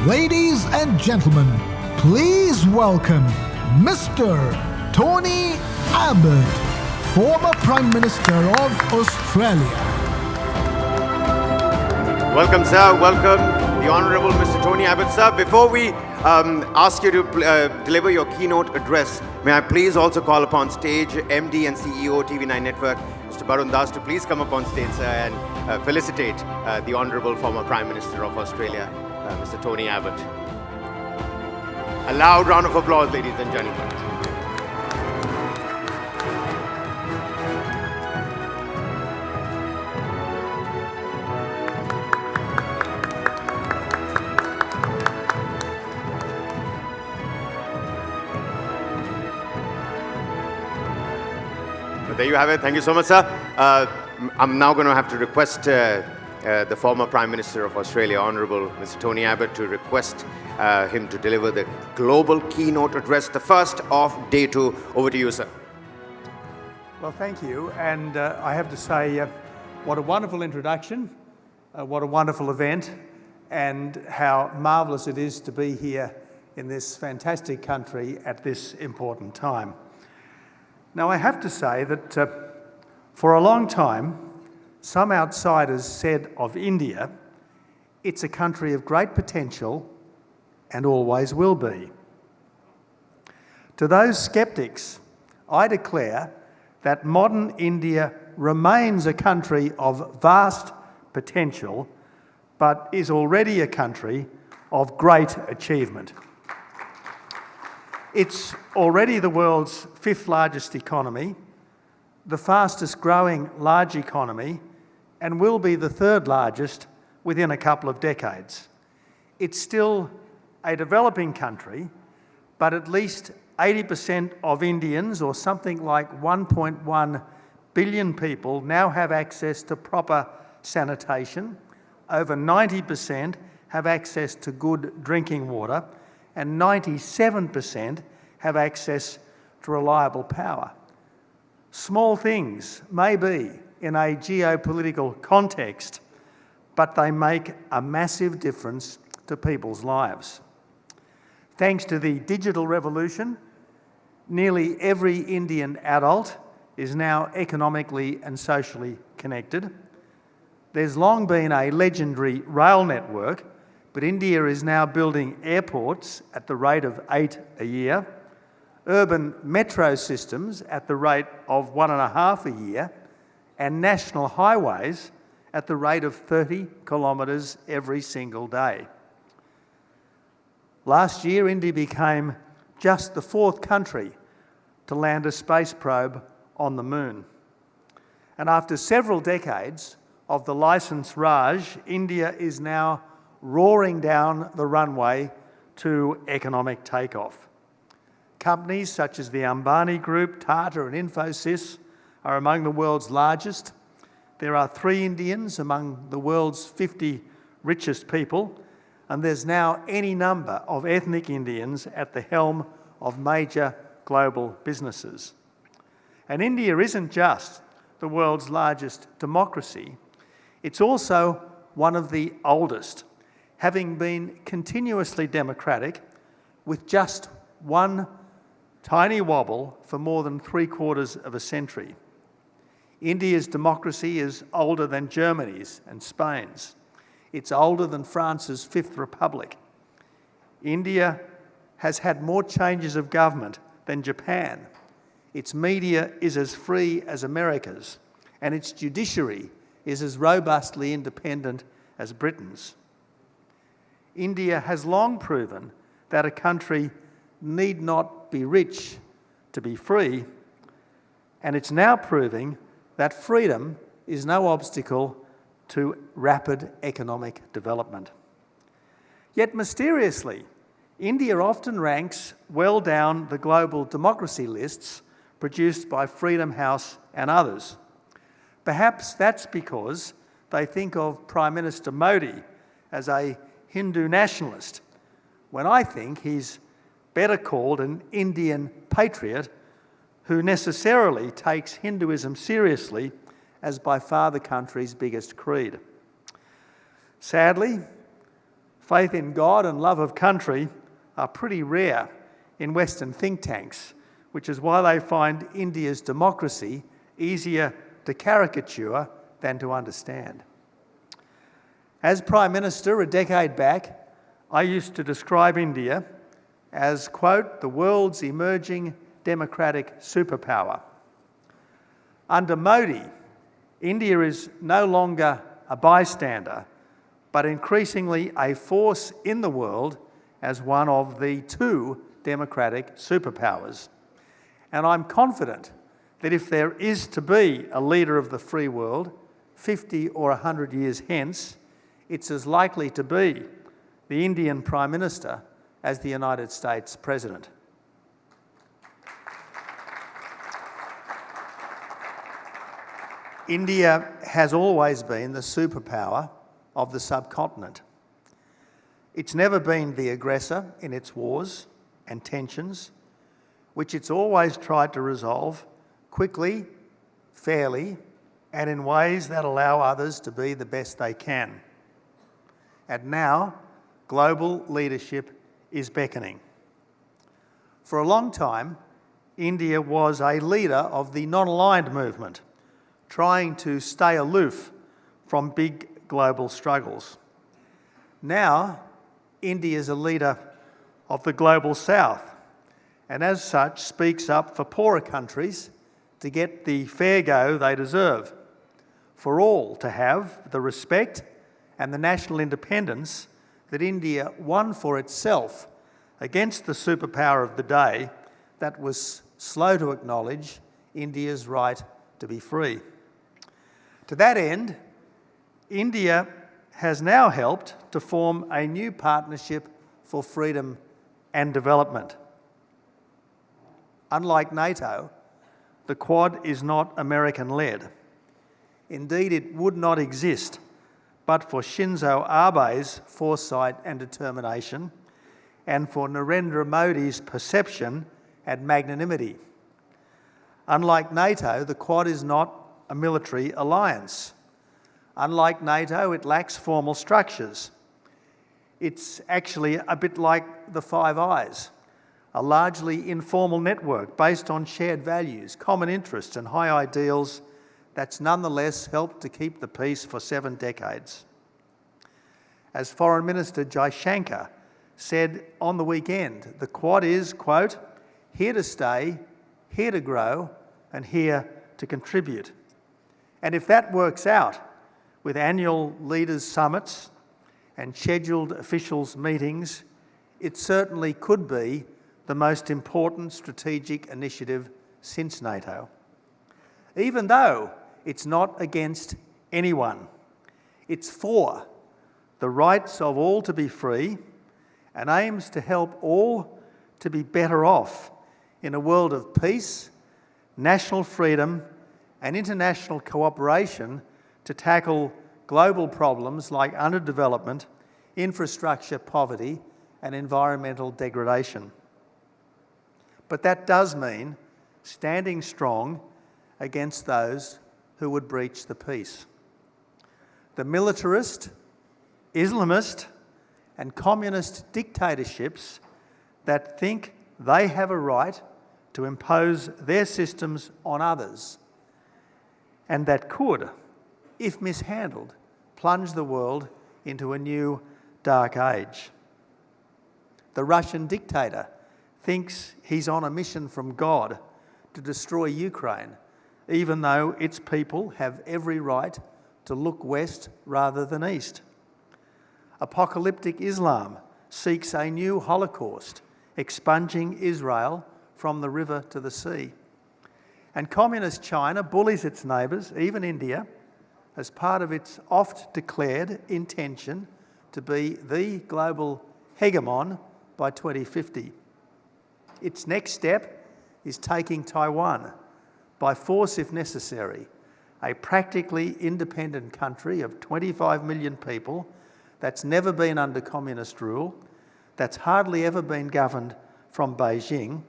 Ladies and gentlemen, please welcome Mr. Tony Abbott, former Prime Minister of Australia. Welcome, sir. Welcome, the Honourable Mr. Tony Abbott, sir. Before we ask you to deliver your keynote address, may I please also call upon stage MD and CEO TV9 Network, Mr. Bharatvarsh, to please come up on stage, sir, and felicitate the Honourable former Prime Minister of Australia, Mr. Tony Abbott. A loud round of applause, ladies and gentlemen. There you have it. Thank you so much, sir. I'm now going to have to request the former Prime Minister of Australia, Honourable Mr. Tony Abbott, to request him to deliver the global keynote address, the first of day 2. Over to you, sir. Well, thank you. And I have to say, what a wonderful introduction, what a wonderful event, and how marvellous it is to be here in this fantastic country at this important time. Now, I have to say that for a long time, some outsiders said of India, it's a country of great potential and always will be. To those sceptics, I declare that modern India remains a country of vast potential, but is already a country of great achievement. It's already the world's 5th largest economy, the fastest growing large economy, and will be the 3rd largest within a couple of decades. It's still a developing country, but at least 80% of Indians, or something like 1.1 billion people, now have access to proper sanitation. Over 90% have access to good drinking water, and 97% have access to reliable power. Small things, maybe, in a geopolitical context, but they make a massive difference to people's lives. Thanks to the digital revolution, nearly every Indian adult is now economically and socially connected. There's long been a legendary rail network, but India is now building airports at the rate of 8 a year, urban metro systems at the rate of 1.5 a year, and national highways at the rate of 30 kilometres every single day. Last year, India became just the 4th country to land a space probe on the moon. And after several decades of the licence Raj, India is now roaring down the runway to economic takeoff. Companies such as the Ambani Group, Tata and Infosys are among the world's largest. There are 3 Indians among the world's 50 richest people, and there's now any number of ethnic Indians at the helm of major global businesses. And India isn't just the world's largest democracy, it's also one of the oldest, having been continuously democratic with just one tiny wobble for more than 3/4 of a century. India's democracy is older than Germany's and Spain's. It's older than France's 5th Republic. India has had more changes of government than Japan. Its media is as free as America's, and its judiciary is as robustly independent as Britain's. India has long proven that a country need not be rich to be free, and it's now proving that freedom is no obstacle to rapid economic development. Yet mysteriously, India often ranks well down the global democracy lists produced by Freedom House and others. Perhaps that's because they think of Prime Minister Modi as a Hindu nationalist, when I think he's better called an Indian patriot who necessarily takes Hinduism seriously as by far the country's biggest creed. Sadly, faith in God and love of country are pretty rare in Western think tanks, which is why they find India's democracy easier to caricature than to understand. As Prime Minister a decade back, I used to describe India as, quote, the world's emerging democratic superpower. Under Modi, India is no longer a bystander, but increasingly a force in the world as one of the two democratic superpowers. And I'm confident that if there is to be a leader of the free world 50 or 100 years hence, it's as likely to be the Indian Prime Minister as the United States President. India has always been the superpower of the subcontinent. It's never been the aggressor in its wars and tensions, which it's always tried to resolve quickly, fairly, and in ways that allow others to be the best they can. And now, global leadership is beckoning. For a long time, India was a leader of the non-aligned movement, trying to stay aloof from big global struggles. Now, India is a leader of the global south, and as such speaks up for poorer countries to get the fair go they deserve, for all to have the respect and the national independence that India won for itself against the superpower of the day that was slow to acknowledge India's right to be free. To that end, India has now helped to form a new partnership for freedom and development. Unlike NATO, the Quad is not American-led. Indeed, it would not exist but for Shinzo Abe's foresight and determination, and for Narendra Modi's perception and magnanimity. Unlike NATO, the Quad is not a military alliance. Unlike NATO, it lacks formal structures. It's actually a bit like the Five Eyes, a largely informal network based on shared values, common interests and high ideals that's nonetheless helped to keep the peace for 7 decades. As Foreign Minister Jaishankar said on the weekend, the Quad is, quote, here to stay, here to grow, and here to contribute. And if that works out with annual leaders' summits and scheduled officials' meetings, it certainly could be the most important strategic initiative since NATO. Even though it's not against anyone, it's for the rights of all to be free and aims to help all to be better off in a world of peace, national freedom, and international cooperation to tackle global problems like underdevelopment, infrastructure poverty, and environmental degradation. But that does mean standing strong against those who would breach the peace. The militarist, Islamist, and communist dictatorships that think they have a right to impose their systems on others, and that could, if mishandled, plunge the world into a new dark age. The Russian dictator thinks he's on a mission from God to destroy Ukraine, even though its people have every right to look west rather than east. Apocalyptic Islam seeks a new Holocaust, expunging Israel from the river to the sea. And Communist China bullies its neighbours, even India, as part of its oft-declared intention to be the global hegemon by 2050. Its next step is taking Taiwan, by force if necessary, a practically independent country of 25 million people that's never been under communist rule, that's hardly ever been governed from Beijing,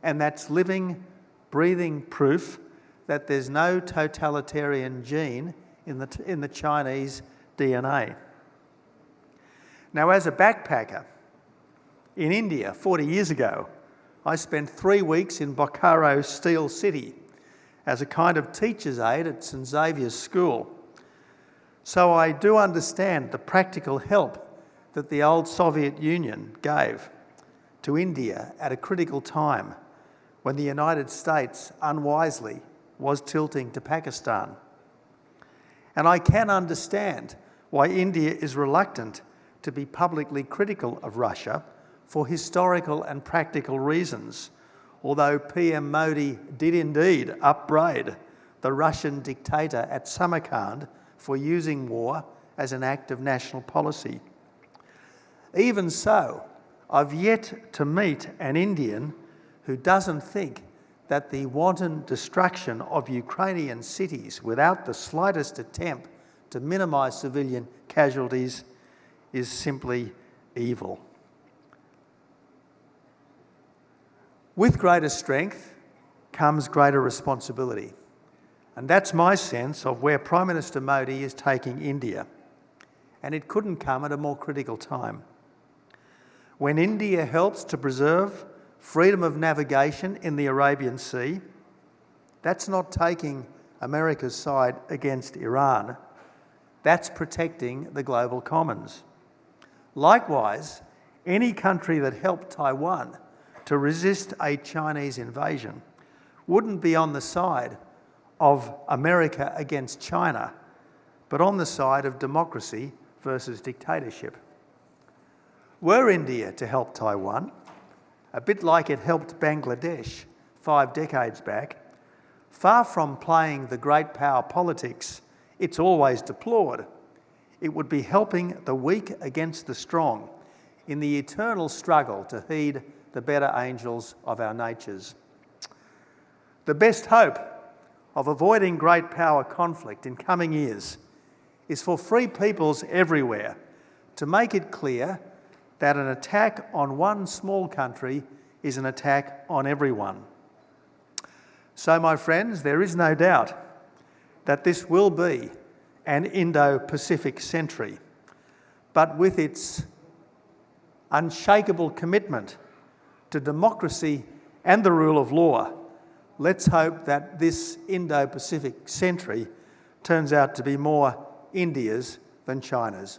and that's living, breathing proof that there's no totalitarian gene in the Chinese DNA. Now, as a backpacker in India 40 years ago, I spent 3 weeks in Bokaro Steel City as a kind of teacher's aide at St Xavier's School. So I do understand the practical help that the old Soviet Union gave to India at a critical time when the United States unwisely was tilting to Pakistan. And I can understand why India is reluctant to be publicly critical of Russia for historical and practical reasons, although PM Modi did indeed upbraid the Russian dictator at Samarkand for using war as an act of national policy. Even so, I've yet to meet an Indian who doesn't think that the wanton destruction of Ukrainian cities without the slightest attempt to minimise civilian casualties is simply evil. With greater strength comes greater responsibility. And that's my sense of where Prime Minister Modi is taking India. And it couldn't come at a more critical time. When India helps to preserve freedom of navigation in the Arabian Sea, that's not taking America's side against Iran. That's protecting the global commons. Likewise, any country that helped Taiwan to resist a Chinese invasion wouldn't be on the side of America against China, but on the side of democracy versus dictatorship. Were India to help Taiwan, a bit like it helped Bangladesh 5 decades back, far from playing the great power politics it's always deplored, it would be helping the weak against the strong in the eternal struggle to heed the better angels of our natures. The best hope of avoiding great power conflict in coming years is for free peoples everywhere to make it clear that an attack on one small country is an attack on everyone. So, my friends, there is no doubt that this will be an Indo-Pacific century, but with its unshakable commitment to democracy and the rule of law, let's hope that this Indo-Pacific century turns out to be more India's than China's.